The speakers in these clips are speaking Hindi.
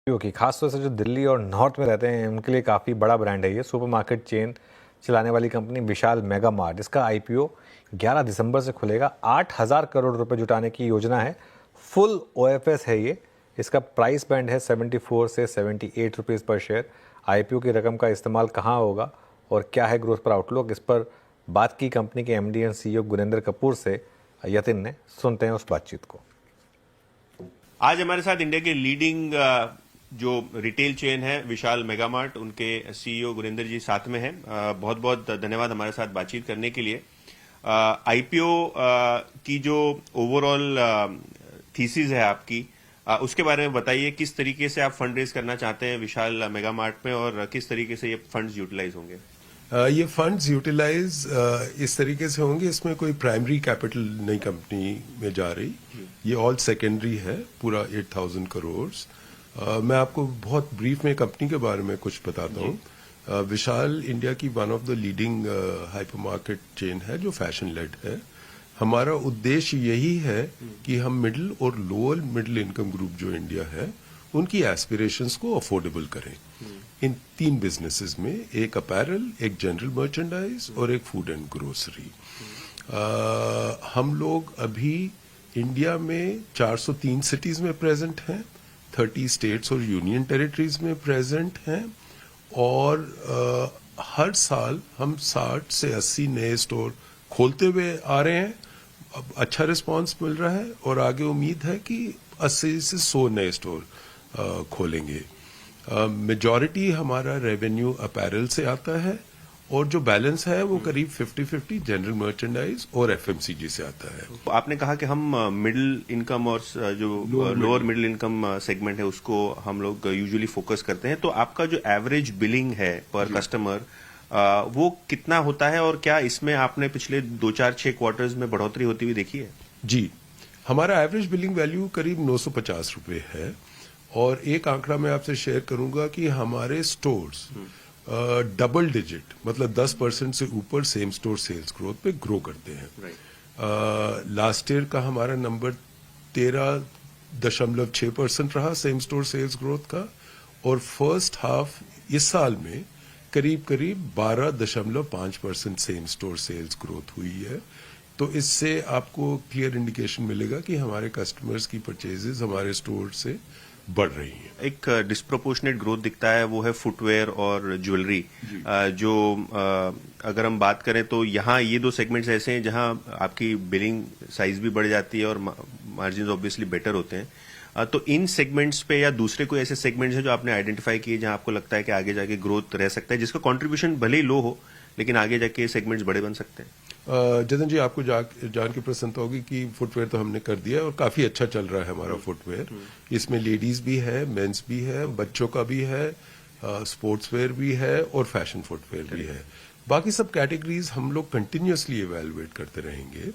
की खासतौर से जो दिल्ली और नॉर्थ में रहते हैं उनके लिए काफ़ी बड़ा ब्रांड है ये। सुपरमार्केट चेन चलाने वाली कंपनी विशाल मेगा मार्ट, इसका आईपीओ 11 दिसंबर से खुलेगा। 8,000 करोड़ रुपए जुटाने की योजना है। फुल ओएफएस है ये। इसका प्राइस बैंड है 74 से 78 रुपीज़ पर शेयर। आईपीओ की रकम का इस्तेमाल कहाँ होगा और क्या है ग्रोथ पर आउटलुक, इस पर बात की कंपनी के MD and CEO Gurinder Kapoor से यतिन ने। सुनते हैं उस बातचीत को। आज हमारे साथ इंडिया के लीडिंग जो रिटेल चेन है विशाल मेगा मार्ट, उनके सीईओ गुरिंदर जी साथ में हैं। बहुत बहुत धन्यवाद हमारे साथ बातचीत करने के लिए। आईपीओ की जो ओवरऑल थीसिस है आपकी, उसके बारे में बताइए। किस तरीके से आप फंड रेज करना चाहते हैं विशाल मेगा मार्ट में और किस तरीके से ये फंड्स यूटिलाइज होंगे? ये फंड्स यूटिलाइज इस तरीके से होंगे, इसमें कोई प्राइमरी कैपिटल नई कंपनी में जा रही, ये ऑल सेकेंडरी है, पूरा 8,000 करोड़। मैं आपको बहुत ब्रीफ में कंपनी के बारे में कुछ बताता हूँ। विशाल इंडिया की one of the leading hypermarket chain है जो फैशन लेड है। हमारा उद्देश्य यही है कि हम मिडिल और लोअर मिडिल इनकम ग्रुप जो इंडिया है उनकी एस्पिरेशंस को अफोर्डेबल करें। इन 3 बिजनेसेस में, एक अपैरल, एक जनरल मर्चेंडाइज और एक फूड एंड ग्रोसरी। हम लोग अभी इंडिया में 403 सिटीज में प्रेजेंट हैं, 30 स्टेट्स और यूनियन टेरिटरीज में प्रेजेंट हैं और हर साल हम 60 से 80 नए स्टोर खोलते हुए आ रहे हैं। अब अच्छा रिस्पांस मिल रहा है और आगे उम्मीद है कि 80 से 100 नए स्टोर खोलेंगे। मेजॉरिटी हमारा रेवेन्यू अपैरल से आता है और जो बैलेंस है वो करीब 50-50 जनरल मर्चेंडाइज और एफएमसीजी से आता है। आपने कहा कि हम मिडिल इनकम और जो लोअर मिडिल इनकम सेगमेंट है उसको हम लोग यूजुअली फोकस करते हैं, तो आपका जो एवरेज बिलिंग है पर कस्टमर वो कितना होता है और क्या इसमें आपने पिछले 2-4-6 क्वार्टर्स में बढ़ोतरी होती हुई देखी है? जी, हमारा एवरेज बिलिंग वैल्यू करीब 950 रुपए है और एक आंकड़ा मैं आपसे शेयर करूंगा कि हमारे स्टोर्स डबल डिजिट मतलब 10% से ऊपर सेम स्टोर सेल्स ग्रोथ पे ग्रो करते हैं। लास्ट ईयर का हमारा नंबर 13.6% रहा सेम स्टोर सेल्स ग्रोथ का और फर्स्ट हाफ इस साल में करीब 12.5% सेम स्टोर सेल्स ग्रोथ हुई है। तो इससे आपको क्लियर इंडिकेशन मिलेगा कि हमारे कस्टमर्स की परचेजेस हमारे स्टोर से बढ़ रही है। एक डिस्प्रोपोर्शनेट ग्रोथ दिखता है, वो है फुटवेयर और ज्वेलरी। जो अगर हम बात करें तो यहाँ ये 2 सेगमेंट्स ऐसे हैं जहाँ आपकी बिलिंग साइज भी बढ़ जाती है और मार्जिन ऑब्वियसली बेटर होते हैं। तो इन सेगमेंट्स पे या दूसरे कोई ऐसे सेगमेंट्स हैं जो आपने आइडेंटिफाई किए जहाँ आपको लगता है कि आगे जाके ग्रोथ रह सकता है, जिसका कंट्रीब्यूशन भले ही लो हो लेकिन आगे जाके सेगमेंट्स बड़े बन सकते हैं? जतन जी, आपको जान के प्रसन्नता होगी कि फुटवेयर तो हमने कर दिया और काफी अच्छा चल रहा है हमारा फुटवेयर। इसमें लेडीज भी है, मेंस भी है, बच्चों का भी है, स्पोर्ट्स वेयर भी है और फैशन फुटवेयर भी है। बाकी सब कैटेगरीज हम लोग कंटिन्यूअसली इवेलुएट करते रहेंगे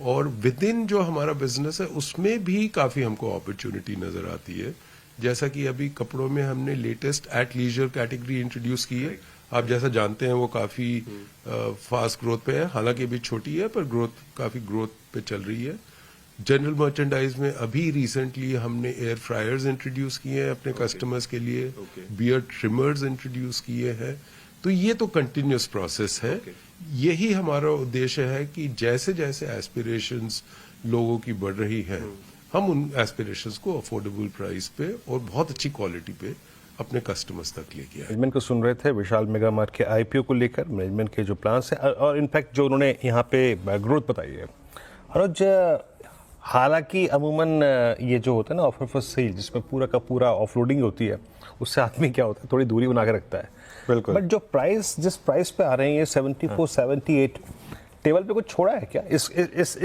और विद इन जो हमारा बिजनेस है उसमें भी काफी हमको अपॉर्चुनिटी नजर आती है। जैसा कि अभी कपड़ों में हमने latest athleisure category introduce की है। आप जैसा जानते हैं वो काफी फास्ट ग्रोथ पे है, हालांकि अभी छोटी है पर काफी ग्रोथ पे चल रही है। जनरल मर्चेंडाइज में अभी रिसेंटली हमने एयर फ्रायर्स इंट्रोड्यूस किए हैं अपने कस्टमर्स के लिए, बियर्ड ट्रिमर्स इंट्रोड्यूस किए हैं। तो ये तो कंटिन्यूस प्रोसेस है। यही हमारा उद्देश्य है कि जैसे जैसे एस्पिरेशंस लोगों की बढ़ रही है हम उन एस्पिरेशंस को अफोर्डेबल प्राइस पे और बहुत अच्छी क्वालिटी पे अपने कस्टमर्स तक लेके आए। मैनेजमेंट को सुन रहे थे विशाल मेगा मार्ट के आईपीओ को लेकर, मैनेजमेंट के जो प्लान्स हैं और इनफैक्ट जो उन्होंने यहाँ पे ग्रोथ बताई है। और हालांकि अमूमन ये जो होता है ना ऑफर फॉर सेल, जिसमें पूरा का पूरा ऑफलोडिंग होती है, उससे आदमी क्या होता है थोड़ी दूरी बना के रखता है। बिल्कुल। बट जो जिस प्राइस पे आ रहे हैं ये 74, 78 टेबल पे कुछ छोड़ा है क्या इस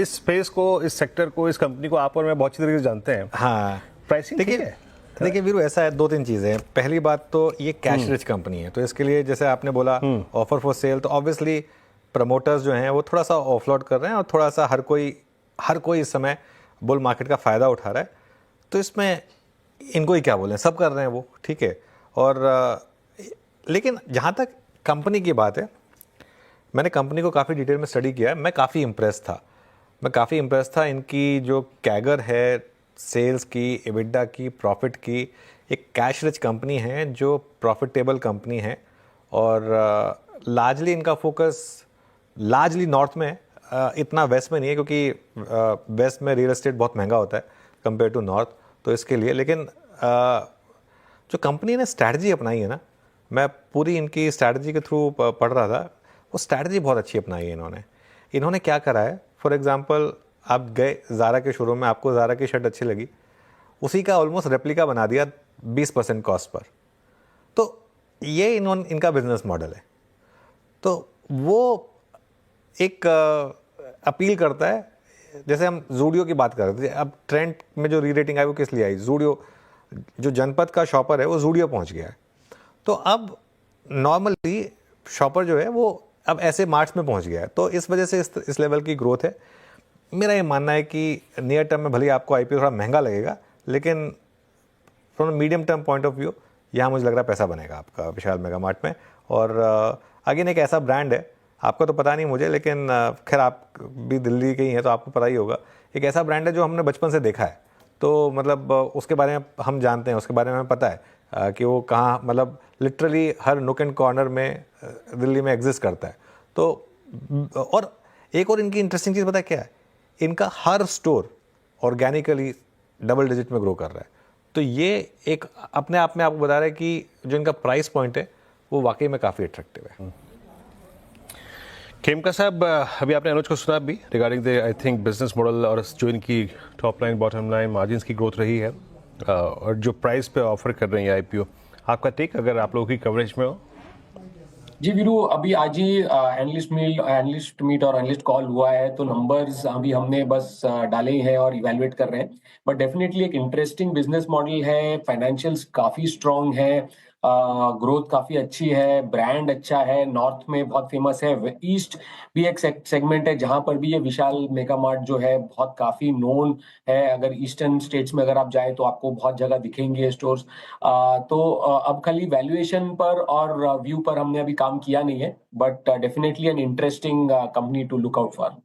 स्पेस को, इस सेक्टर को, इस कंपनी को? आप और मैं बहुत अच्छी तरीके से जानते हैं। हाँ, प्राइसिंग ठीक है। देखिए वीरू, ऐसा है 2-3 चीजें हैं। पहली बात तो ये कैश रिच कंपनी है, तो इसके लिए जैसे आपने बोला ऑफर फॉर सेल, तो ऑब्वियसली प्रमोटर्स जो हैं वो थोड़ा सा ऑफलोड कर रहे हैं और थोड़ा सा हर कोई इस समय बुल मार्केट का फायदा उठा रहा है। तो इसमें इनको ही क्या बोलें, सब कर रहे हैं वो, ठीक है। और लेकिन जहाँ तक कंपनी की बात है, मैंने कंपनी को काफ़ी डिटेल में स्टडी किया है। मैं काफ़ी इम्प्रेस था इनकी जो कैगर है सेल्स की, एबिडा की, प्रॉफिट की, एक कैश रिच कंपनी है जो प्रॉफिटेबल कंपनी है और लार्जली इनका फोकस लार्जली नॉर्थ में है, इतना वेस्ट में नहीं है क्योंकि वेस्ट में रियल एस्टेट बहुत महंगा होता है कंपेयर टू नॉर्थ, तो इसके लिए। लेकिन जो कंपनी ने स्ट्रैटेजी अपनाई है ना, मैं पूरी इनकी स्ट्रैटेजी के थ्रू पढ़ रहा था, वो स्ट्रैटेजी बहुत अच्छी अपनाई है इन्होंने क्या करा है, फॉर एग्जांपल आप गए ज़ारा के शोरूम में, आपको ज़ारा की शर्ट अच्छी लगी, उसी का ऑलमोस्ट रेप्लिका बना दिया 20% कॉस्ट पर। तो ये इनका बिजनेस मॉडल है। तो वो एक अपील करता है, जैसे हम जूडियो की बात कर रहे थे, अब ट्रेंड में जो री रेटिंग आई वो किस लिए आई, जूडियो जो जनपद का शॉपर है वो जूडियो पहुंच गया है। तो अब नॉर्मली शॉपर जो है वो अब ऐसे मार्ट्स में पहुंच गया है, तो इस वजह से इस लेवल की ग्रोथ है। मेरा ये मानना है कि नियर टर्म में भले आपको आईपीओ थोड़ा महंगा लगेगा, लेकिन from medium term point of view यहाँ मुझे लग रहा है पैसा बनेगा आपका विशाल मेगा मार्ट में। और अगेन एक ऐसा ब्रांड है, आपको तो पता नहीं मुझे, लेकिन खैर आप भी दिल्ली के ही हैं तो आपको पता ही होगा, एक ऐसा ब्रांड है जो हमने बचपन से देखा है, तो मतलब उसके बारे में हम जानते हैं, उसके बारे में हमें पता है कि वो कहाँ, मतलब लिटरली हर नुक एंड कॉर्नर में दिल्ली में एग्जिस्ट करता है। तो और एक और इनकी इंटरेस्टिंग चीज़ पता है क्या है, इनका हर स्टोर ऑर्गेनिकली डबल डिजिट में ग्रो कर रहा है। तो ये एक अपने आप में आपको बता रहा है कि जो इनका प्राइस पॉइंट है वो वाकई में काफ़ी अट्रैक्टिव है। खेमका साहब, अभी आपने अनुज को सुना भी regarding the I think business model और जो इनकी top line bottom line margins की ग्रोथ रही है और जो प्राइस पे ऑफर कर रहे हैं आईपीओ, आपका टेक अगर आप लोगों की कवरेज में हो? जी वीरू, अभी आज ही एनालिस्ट मीट और एनालिस्ट कॉल हुआ है, तो नंबर्स अभी हमने बस डाले हैं और इवेलुएट कर रहे हैं। बट डेफिनेटली एक इंटरेस्टिंग बिजनेस मॉडल है, फाइनेंशियल्स काफी स्ट्रांग है, ग्रोथ काफी अच्छी है, ब्रांड अच्छा है, नॉर्थ में बहुत फेमस है, ईस्ट भी एक सेगमेंट है जहां पर भी ये विशाल मेगा मार्ट जो है बहुत काफी नोन है। अगर ईस्टर्न स्टेट्स में अगर आप जाए तो आपको बहुत जगह दिखेंगे स्टोर्स। तो अब खाली वैल्यूएशन पर और व्यू पर हमने अभी काम किया नहीं है, but definitely an interesting company to look out for.